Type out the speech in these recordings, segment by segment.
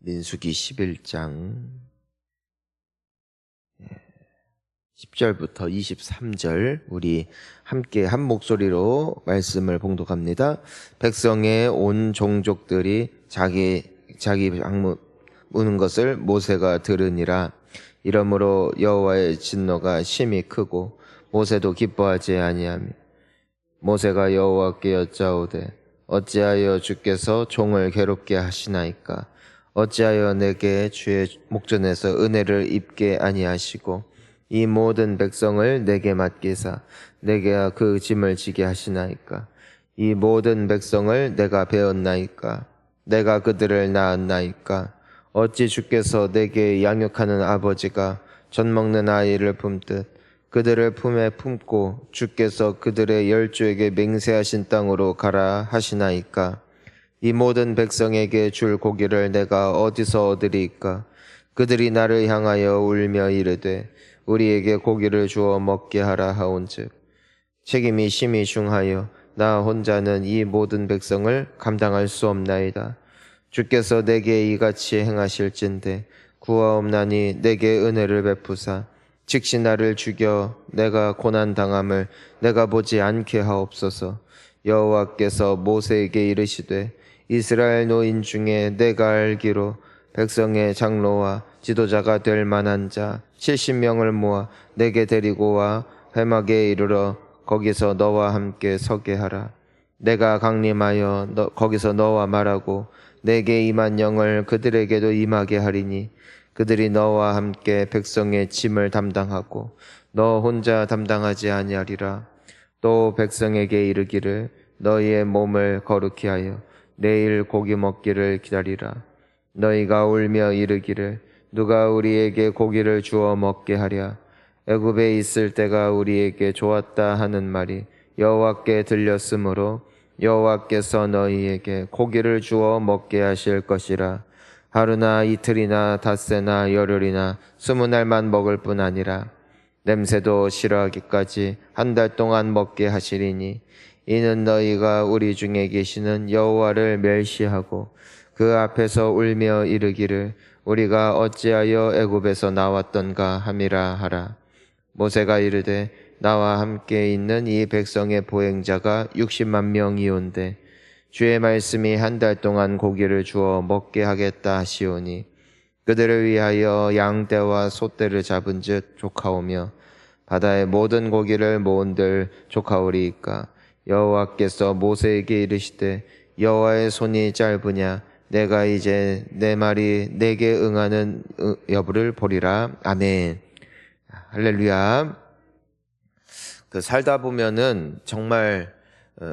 민수기 11장 10절부터 23절 우리 함께 한 목소리로 말씀을 봉독합니다. 백성의 온 종족들이 자기 방문 우는 것을 모세가 들으니라. 이러므로 여호와의 진노가 심히 크고 모세도 기뻐하지 아니하며 모세가 여호와께 여짜오되 어찌하여 주께서 종을 괴롭게 하시나이까? 어찌하여 내게 주의 목전에서 은혜를 입게 아니하시고 이 모든 백성을 내게 맡기사 내게 그 짐을 지게 하시나이까? 이 모든 백성을 내가 배웠나이까? 내가 그들을 낳았나이까? 어찌 주께서 내게 양육하는 아버지가 젖 먹는 아이를 품듯 그들을 품에 품고 주께서 그들의 열조에게 맹세하신 땅으로 가라 하시나이까? 이 모든 백성에게 줄 고기를 내가 어디서 얻으리이까? 그들이 나를 향하여 울며 이르되 우리에게 고기를 주어 먹게 하라 하온즉 책임이 심히 중하여 나 혼자는 이 모든 백성을 감당할 수 없나이다. 주께서 내게 이같이 행하실진대 구하옵나니 내게 은혜를 베푸사 즉시 나를 죽여 내가 고난당함을 내가 보지 않게 하옵소서. 여호와께서 모세에게 이르시되 이스라엘 노인 중에 내가 알기로 백성의 장로와 지도자가 될 만한 자 70명을 모아 내게 데리고 와 회막에 이르러 거기서 너와 함께 서게 하라. 내가 강림하여 거기서 너와 말하고 내게 임한 영을 그들에게도 임하게 하리니 그들이 너와 함께 백성의 짐을 담당하고 너 혼자 담당하지 아니하리라. 또 백성에게 이르기를 너희의 몸을 거룩히 하여 내일 고기 먹기를 기다리라. 너희가 울며 이르기를 누가 우리에게 고기를 주어 먹게 하랴. 애굽에 있을 때가 우리에게 좋았다 하는 말이 여호와께 들렸으므로 여호와께서 너희에게 고기를 주어 먹게 하실 것이라. 하루나 이틀이나 닷새나 열흘이나 20날만 먹을 뿐 아니라 냄새도 싫어하기까지 한 달 동안 먹게 하시리니 이는 너희가 우리 중에 계시는 여호와를 멸시하고 그 앞에서 울며 이르기를 우리가 어찌하여 애굽에서 나왔던가 함이라 하라. 모세가 이르되 나와 함께 있는 이 백성의 보행자가 60만 명이온데 주의 말씀이 한 달 동안 고기를 주어 먹게 하겠다 하시오니 그들을 위하여 양떼와 소떼를 잡은즉 조카오며 바다의 모든 고기를 모은들 조카오리이까? 여호와께서 모세에게 이르시되 여호와의 손이 짧으냐 내가 이제 내 말이 내게 응하는 여부를 보리라. 아멘. 할렐루야. 살다 보면은 정말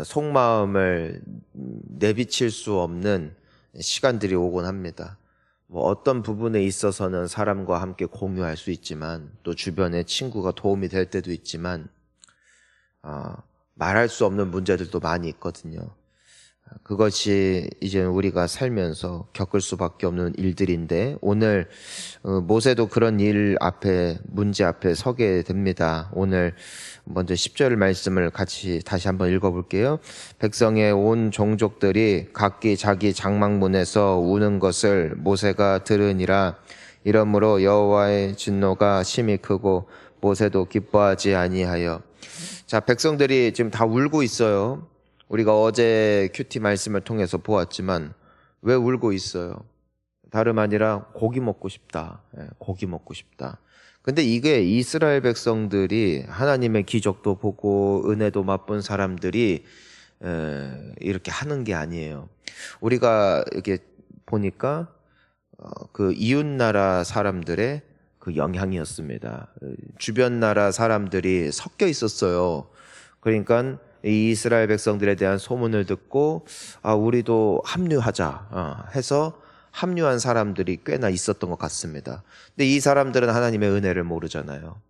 속마음을 내비칠 수 없는 시간들이 오곤 합니다. 어떤 부분에 있어서는 사람과 함께 공유할 수 있지만 또 주변에 친구가 도움이 될 때도 있지만 말할 수 없는 문제들도 많이 있거든요. 그것이 이제 우리가 살면서 겪을 수밖에 없는 일들인데 오늘 모세도 그런 문제 앞에 서게 됩니다. 오늘 먼저 10절 말씀을 같이 다시 한번 읽어볼게요. 백성의 온 종족들이 각기 자기 장막문에서 우는 것을 모세가 들으니라. 이러므로 여호와의 진노가 심히 크고 모세도 기뻐하지 아니하여. 자, 백성들이 지금 다 울고 있어요. 우리가 어제 큐티 말씀을 통해서 보았지만 왜 울고 있어요? 다름 아니라 고기 먹고 싶다. 고기 먹고 싶다. 근데 이게 이스라엘 백성들이 하나님의 기적도 보고 은혜도 맛본 사람들이 이렇게 하는 게 아니에요. 우리가 이렇게 보니까 그 이웃나라 사람들의 그 영향이었습니다. 주변 나라 사람들이 섞여 있었어요. 그러니까 이 이스라엘 백성들에 대한 소문을 듣고 우리도 합류하자 해서 합류한 사람들이 꽤나 있었던 것 같습니다. 근데 이 사람들은 하나님의 은혜를 모르잖아요.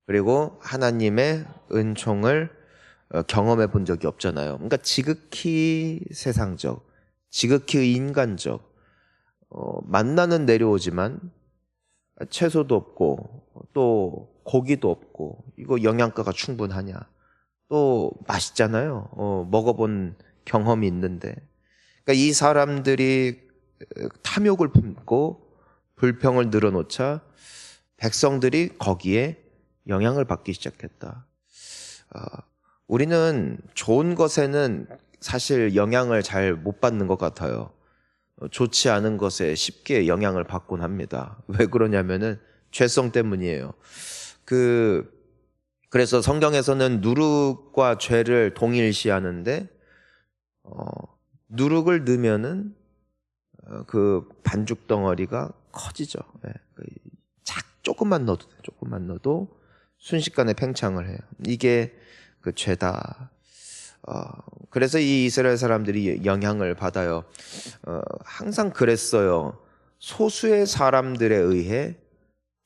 그리고 하나님의 은총을 경험해 본 적이 없잖아요. 그러니까 지극히 세상적, 지극히 인간적, 만나는 내려오지만 채소도 없고 또 고기도 없고 이거 영양가가 충분하냐. 또 맛있잖아요. 먹어본 경험이 있는데. 그러니까 이 사람들이 탐욕을 품고 불평을 늘어놓자 백성들이 거기에 영향을 받기 시작했다. 우리는 좋은 것에는 사실 영향을 잘 못 받는 것 같아요. 좋지 않은 것에 쉽게 영향을 받곤 합니다. 왜 그러냐면은 죄성 때문이에요. 그래서 성경에서는 누룩과 죄를 동일시하는데, 누룩을 넣으면은 그 반죽 덩어리가 커지죠. 예, 조금만 넣어도 순식간에 팽창을 해요. 이게 그 죄다. 그래서 이 이스라엘 사람들이 영향을 받아요. 항상 그랬어요. 소수의 사람들에 의해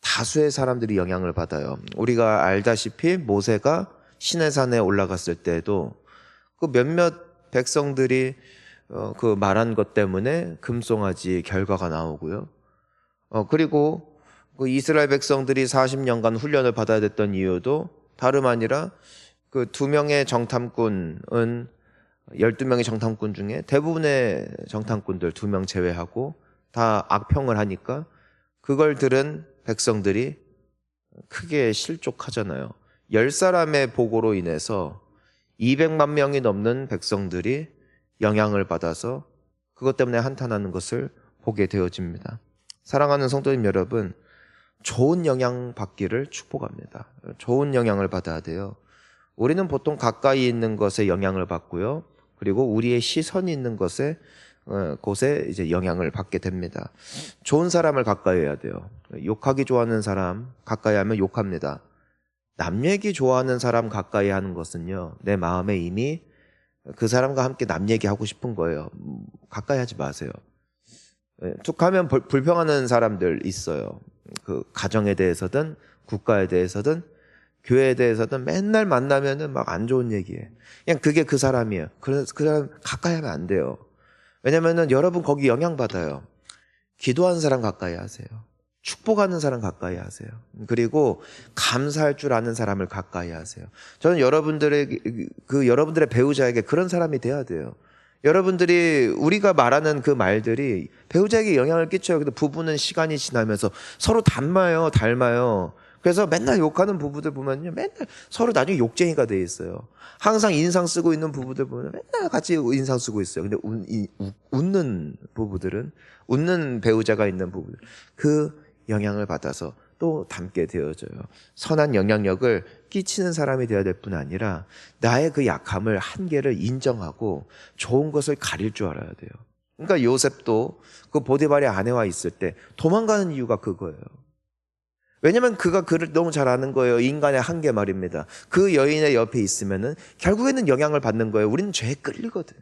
다수의 사람들이 영향을 받아요. 우리가 알다시피 모세가 시내산에 올라갔을 때도 그 몇몇 백성들이 그 말한 것 때문에 금송아지 결과가 나오고요. 그리고 그 이스라엘 백성들이 40년간 훈련을 받아야 됐던 이유도 다름 아니라 그 2명의 정탐꾼은 12명의 정탐꾼 중에 대부분의 정탐꾼들 2명 제외하고 다 악평을 하니까 그걸 들은 백성들이 크게 실족하잖아요. 10사람의 보고로 인해서 200만 명이 넘는 백성들이 영향을 받아서 그것 때문에 한탄하는 것을 보게 되어집니다. 사랑하는 성도님 여러분, 좋은 영향 받기를 축복합니다. 좋은 영향을 받아야 돼요. 우리는 보통 가까이 있는 것에 영향을 받고요. 그리고 우리의 시선이 있는 곳에 이제 영향을 받게 됩니다. 좋은 사람을 가까이 해야 돼요. 욕하기 좋아하는 사람 가까이 하면 욕합니다. 남 얘기 좋아하는 사람 가까이 하는 것은요, 내 마음에 이미 그 사람과 함께 남 얘기하고 싶은 거예요. 가까이 하지 마세요. 툭 하면 불평하는 사람들 있어요. 그 가정에 대해서든 국가에 대해서든 교회에 대해서든 맨날 만나면은 막 안 좋은 얘기해. 그냥 그게 그 사람이에요. 그래서 그 사람 가까이 하면 안 돼요. 왜냐면은 여러분 거기 영향받아요. 기도하는 사람 가까이 하세요. 축복하는 사람 가까이 하세요. 그리고 감사할 줄 아는 사람을 가까이 하세요. 저는 여러분들의 배우자에게 그런 사람이 돼야 돼요. 여러분들이 우리가 말하는 그 말들이 배우자에게 영향을 끼쳐요. 근데 부부는 시간이 지나면서 서로 닮아요. 그래서 맨날 욕하는 부부들 보면요, 맨날 서로 나중에 욕쟁이가 돼 있어요. 항상 인상 쓰고 있는 부부들 보면 맨날 같이 인상 쓰고 있어요. 근데 웃는 부부들은, 웃는 배우자가 있는 부부들, 그 영향을 받아서 또 닮게 되어져요. 선한 영향력을 끼치는 사람이 되어야 될 뿐 아니라 나의 그 약함을, 한계를 인정하고 좋은 것을 가릴 줄 알아야 돼요. 그러니까 요셉도 그 보디발의 아내와 있을 때 도망가는 이유가 그거예요. 왜냐면 그가 그를 너무 잘 아는 거예요. 인간의 한계 말입니다. 그 여인의 옆에 있으면은 결국에는 영향을 받는 거예요. 우리는 죄에 끌리거든.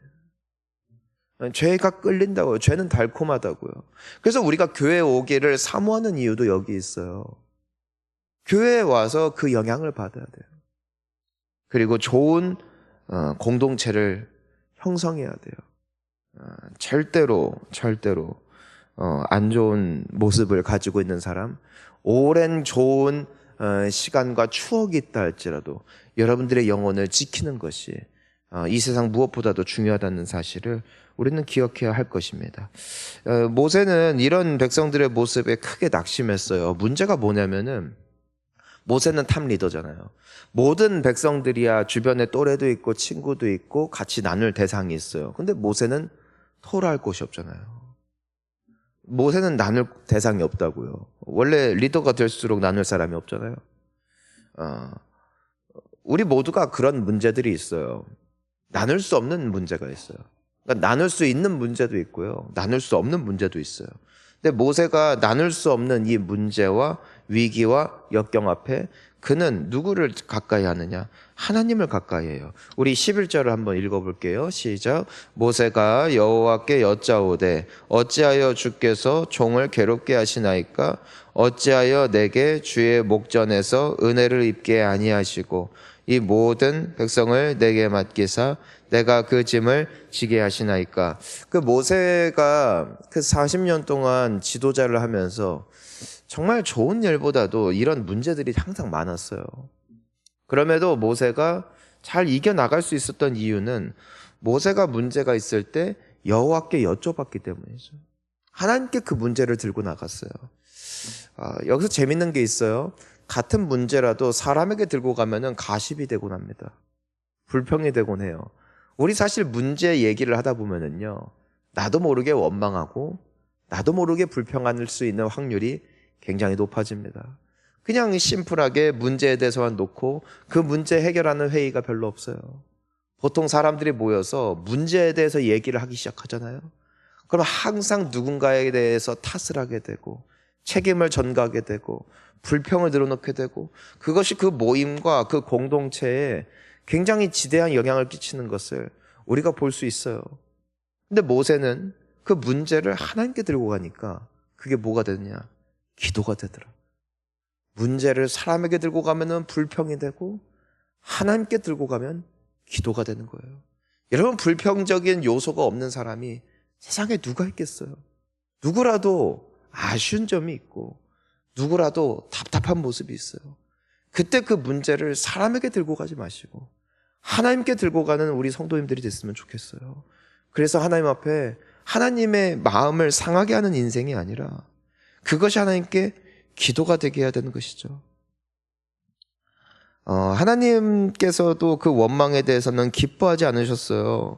죄가 끌린다고요. 죄는 달콤하다고요. 그래서 우리가 교회에 오기를 사모하는 이유도 여기 있어요. 교회에 와서 그 영향을 받아야 돼요. 그리고 좋은 공동체를 형성해야 돼요. 절대로 안 좋은 모습을 가지고 있는 사람, 오랜 좋은 시간과 추억이 있다 할지라도 여러분들의 영혼을 지키는 것이 이 세상 무엇보다도 중요하다는 사실을 우리는 기억해야 할 것입니다. 모세는 이런 백성들의 모습에 크게 낙심했어요. 문제가 뭐냐면은 모세는 탑 리더잖아요. 모든 백성들이야 주변에 또래도 있고 친구도 있고 같이 나눌 대상이 있어요. 근데 모세는 토로할 곳이 없잖아요. 모세는 나눌 대상이 없다고요. 원래 리더가 될수록 나눌 사람이 없잖아요. 우리 모두가 그런 문제들이 있어요. 나눌 수 없는 문제가 있어요. 그러니까 나눌 수 있는 문제도 있고요. 나눌 수 없는 문제도 있어요. 근데 모세가 나눌 수 없는 이 문제와 위기와 역경 앞에 그는 누구를 가까이 하느냐? 하나님을 가까이 해요. 우리 11절을 한번 읽어볼게요. 시작. 모세가 여호와께 여짜오되 어찌하여 주께서 종을 괴롭게 하시나이까? 어찌하여 내게 주의 목전에서 은혜를 입게 아니하시고 이 모든 백성을 내게 맡기사 내가 그 짐을 지게 하시나이까? 그 모세가 그 40년 동안 지도자를 하면서 정말 좋은 일보다도 이런 문제들이 항상 많았어요. 그럼에도 모세가 잘 이겨나갈 수 있었던 이유는 모세가 문제가 있을 때 여호와께 여쭤봤기 때문이죠. 하나님께 그 문제를 들고 나갔어요. 여기서 재밌는 게 있어요. 같은 문제라도 사람에게 들고 가면은 가십이 되곤 합니다. 불평이 되곤 해요. 우리 사실 문제 얘기를 하다 보면은요, 나도 모르게 원망하고 나도 모르게 불평할 수 있는 확률이 굉장히 높아집니다. 그냥 심플하게 문제에 대해서만 놓고 그 문제 해결하는 회의가 별로 없어요. 보통 사람들이 모여서 문제에 대해서 얘기를 하기 시작하잖아요. 그럼 항상 누군가에 대해서 탓을 하게 되고 책임을 전가하게 되고 불평을 늘어놓게 되고, 그것이 그 모임과 그 공동체에 굉장히 지대한 영향을 끼치는 것을 우리가 볼 수 있어요. 근데 모세는 그 문제를 하나님께 들고 가니까 그게 뭐가 되느냐? 기도가 되더라. 문제를 사람에게 들고 가면은 불평이 되고 하나님께 들고 가면 기도가 되는 거예요. 여러분, 불평적인 요소가 없는 사람이 세상에 누가 있겠어요? 누구라도 아쉬운 점이 있고 누구라도 답답한 모습이 있어요. 그때 그 문제를 사람에게 들고 가지 마시고 하나님께 들고 가는 우리 성도님들이 됐으면 좋겠어요. 그래서 하나님 앞에 하나님의 마음을 상하게 하는 인생이 아니라 그것이 하나님께 기도가 되게 해야 되는 것이죠. 하나님께서도 그 원망에 대해서는 기뻐하지 않으셨어요.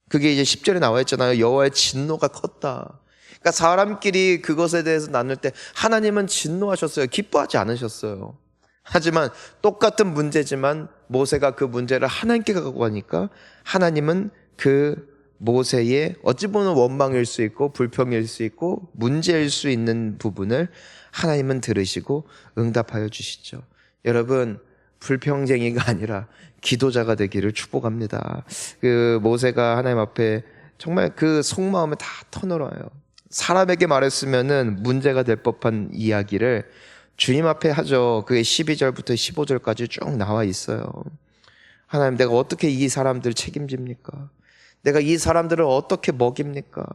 그게 이제 10절에 나와 있잖아요. 여호와의 진노가 컸다. 그러니까 사람끼리 그것에 대해서 나눌 때 하나님은 진노하셨어요. 기뻐하지 않으셨어요. 하지만 똑같은 문제지만 모세가 그 문제를 하나님께 갖고 가니까 하나님은 그 모세의 어찌 보면 원망일 수 있고 불평일 수 있고 문제일 수 있는 부분을 하나님은 들으시고 응답하여 주시죠. 여러분, 불평쟁이가 아니라 기도자가 되기를 축복합니다. 그 모세가 하나님 앞에 정말 그 속마음을 다 터널어요. 사람에게 말했으면은 문제가 될 법한 이야기를 주님 앞에 하죠. 그게 12절부터 15절까지 쭉 나와 있어요. 하나님, 내가 어떻게 이 사람들 책임집니까? 내가 이 사람들을 어떻게 먹입니까?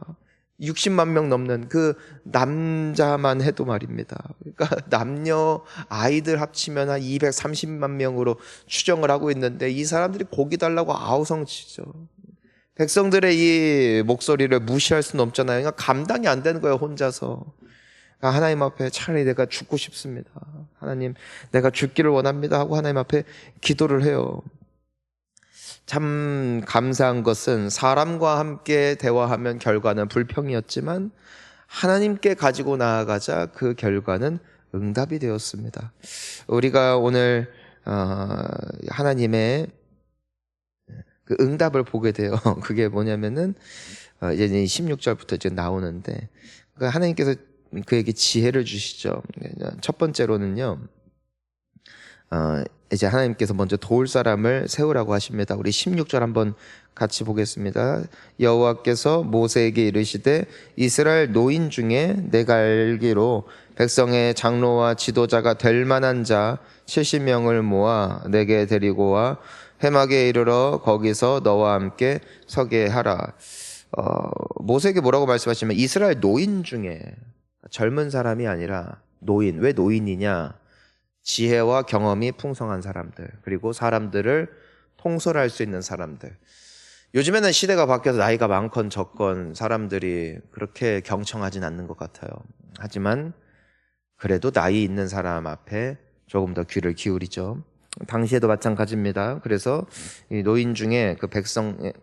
60만 명 넘는 그 남자만 해도 말입니다. 그러니까 남녀 아이들 합치면 한 230만 명으로 추정을 하고 있는데 이 사람들이 고기 달라고 아우성치죠. 백성들의 이 목소리를 무시할 수는 없잖아요. 그러니까 감당이 안 되는 거예요, 혼자서. 그러니까 하나님 앞에 차라리 내가 죽고 싶습니다. 하나님, 내가 죽기를 원합니다 하고 하나님 앞에 기도를 해요. 참 감사한 것은 사람과 함께 대화하면 결과는 불평이었지만 하나님께 가지고 나아가자 그 결과는 응답이 되었습니다. 우리가 오늘 하나님의 그 응답을 보게 돼요. 그게 뭐냐면은 이제 16절부터 이제 나오는데 하나님께서 그에게 지혜를 주시죠. 첫 번째로는요. 이제 하나님께서 먼저 도울 사람을 세우라고 하십니다. 우리 16절 한번 같이 보겠습니다. 여호와께서 모세에게 이르시되 이스라엘 노인 중에 내가 알기로 백성의 장로와 지도자가 될 만한 자 70명을 모아 내게 데리고 와 회막에 이르러 거기서 너와 함께 서게 하라. 모세에게 뭐라고 말씀하시면 이스라엘 노인 중에, 젊은 사람이 아니라 노인. 왜 노인이냐? 지혜와 경험이 풍성한 사람들, 그리고 사람들을 통솔할 수 있는 사람들. 요즘에는 시대가 바뀌어서 나이가 많건 적건 사람들이 그렇게 경청하진 않는 것 같아요. 하지만 그래도 나이 있는 사람 앞에 조금 더 귀를 기울이죠. 당시에도 마찬가지입니다. 그래서 이 노인 중에 그 백성의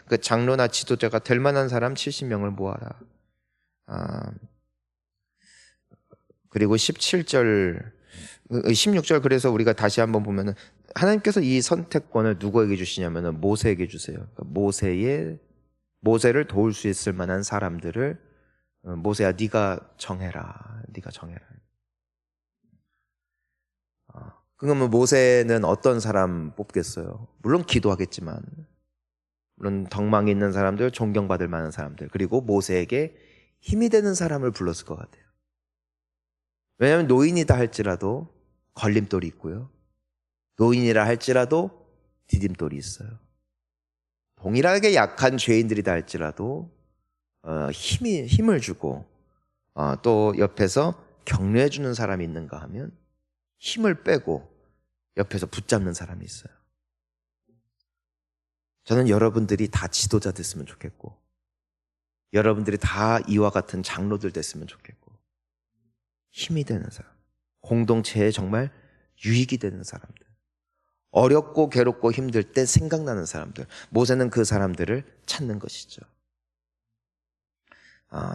그 장로나 지도자가 될 만한 사람 70명을 모아라. 그리고 17절 16절, 그래서 우리가 다시 한번 보면은 하나님께서 이 선택권을 누구에게 주시냐면은 모세에게 주세요. 그러니까 모세를 도울 수 있을 만한 사람들을 모세야 네가 정해라. 네가 정해라. 그러면 모세는 어떤 사람 뽑겠어요? 물론 기도하겠지만, 물론 덕망이 있는 사람들, 존경받을 만한 사람들, 그리고 모세에게 힘이 되는 사람을 불렀을 것 같아요. 왜냐하면 노인이다 할지라도 걸림돌이 있고요. 노인이라 할지라도 디딤돌이 있어요. 동일하게 약한 죄인들이다 할지라도 힘을 주고 또 옆에서 격려해 주는 사람이 있는가 하면 힘을 빼고 옆에서 붙잡는 사람이 있어요. 저는 여러분들이 다 지도자 됐으면 좋겠고 여러분들이 다 이와 같은 장로들 됐으면 좋겠고, 힘이 되는 사람, 공동체에 정말 유익이 되는 사람들, 어렵고 괴롭고 힘들 때 생각나는 사람들, 모세는 그 사람들을 찾는 것이죠.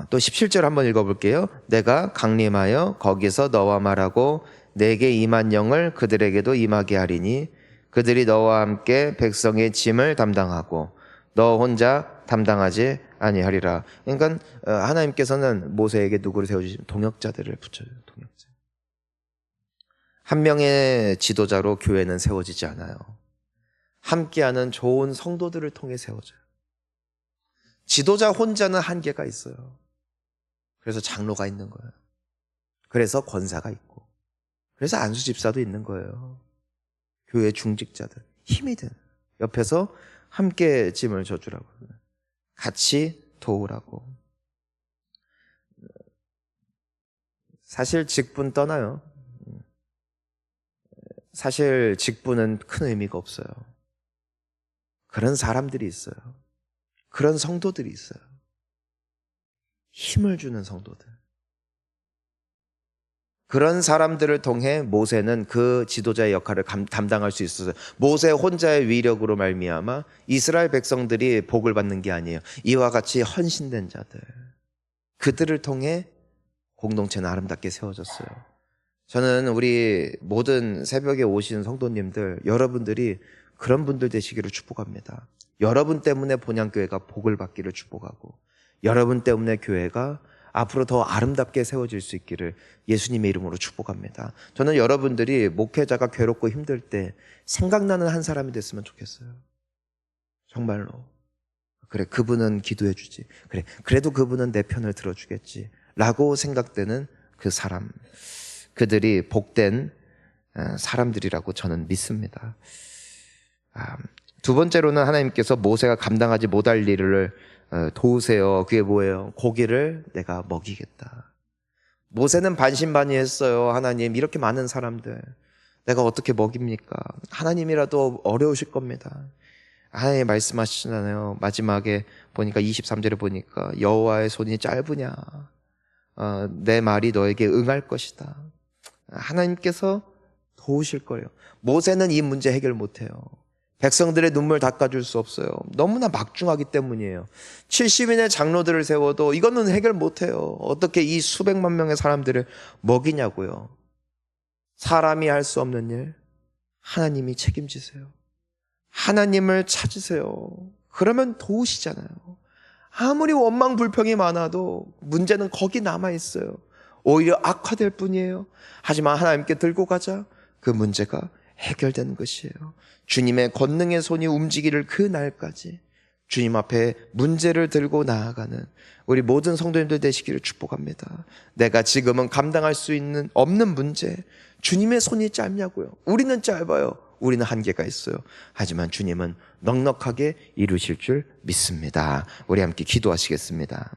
또 17절 한번 읽어볼게요. 내가 강림하여 거기서 너와 말하고 내게 임한 영을 그들에게도 임하게 하리니 그들이 너와 함께 백성의 짐을 담당하고 너 혼자 담당하지 아니하리라. 그러니까 하나님께서는 모세에게 누구를 세워주시면 동역자들을 붙여줘요. 동역자. 한 명의 지도자로 교회는 세워지지 않아요. 함께하는 좋은 성도들을 통해 세워져요. 지도자 혼자는 한계가 있어요. 그래서 장로가 있는 거예요. 그래서 권사가 있고, 그래서 안수 집사도 있는 거예요. 교회 중직자들, 힘이 되는, 옆에서 함께 짐을 져주라고, 같이 도우라고. 사실 직분 떠나요. 사실 직분은 큰 의미가 없어요. 그런 사람들이 있어요. 그런 성도들이 있어요. 힘을 주는 성도들. 그런 사람들을 통해 모세는 그 지도자의 역할을 담당할 수 있었어요. 모세 혼자의 위력으로 말미암아 이스라엘 백성들이 복을 받는 게 아니에요. 이와 같이 헌신된 자들, 그들을 통해 공동체는 아름답게 세워졌어요. 저는 우리 모든 새벽에 오시는 성도님들, 여러분들이 그런 분들 되시기를 축복합니다. 여러분 때문에 본향교회가 복을 받기를 축복하고, 여러분 때문에 교회가 앞으로 더 아름답게 세워질 수 있기를 예수님의 이름으로 축복합니다. 저는 여러분들이 목회자가 괴롭고 힘들 때 생각나는 한 사람이 됐으면 좋겠어요. 정말로. 그래, 그분은 기도해 주지. 그래, 그래도 그분은 내 편을 들어주겠지 라고 생각되는 그 사람, 그들이 복된 사람들이라고 저는 믿습니다. 두 번째로는 하나님께서 모세가 감당하지 못할 일을 도우세요. 그게 뭐예요? 고기를 내가 먹이겠다. 모세는 반신반의했어요. 하나님, 이렇게 많은 사람들 내가 어떻게 먹입니까? 하나님이라도 어려우실 겁니다. 하나님 말씀하시잖아요. 마지막에 보니까 23절에 보니까 여호와의 손이 짧으냐, 내 말이 너에게 응할 것이다. 하나님께서 도우실 거예요. 모세는 이 문제 해결 못해요. 백성들의 눈물 닦아줄 수 없어요. 너무나 막중하기 때문이에요. 70인의 장로들을 세워도 이거는 해결 못해요. 어떻게 이 수백만 명의 사람들을 먹이냐고요. 사람이 할 수 없는 일, 하나님이 책임지세요. 하나님을 찾으세요. 그러면 도우시잖아요. 아무리 원망 불평이 많아도 문제는 거기 남아있어요. 오히려 악화될 뿐이에요. 하지만 하나님께 들고 가자, 그 문제가 해결되는 것이에요. 주님의 권능의 손이 움직이를 그 날까지 주님 앞에 문제를 들고 나아가는 우리 모든 성도님들 되시기를 축복합니다. 내가 지금은 감당할 수 있는 없는 문제, 주님의 손이 짧냐고요. 우리는 짧아요. 우리는 한계가 있어요. 하지만 주님은 넉넉하게 이루실 줄 믿습니다. 우리 함께 기도하시겠습니다.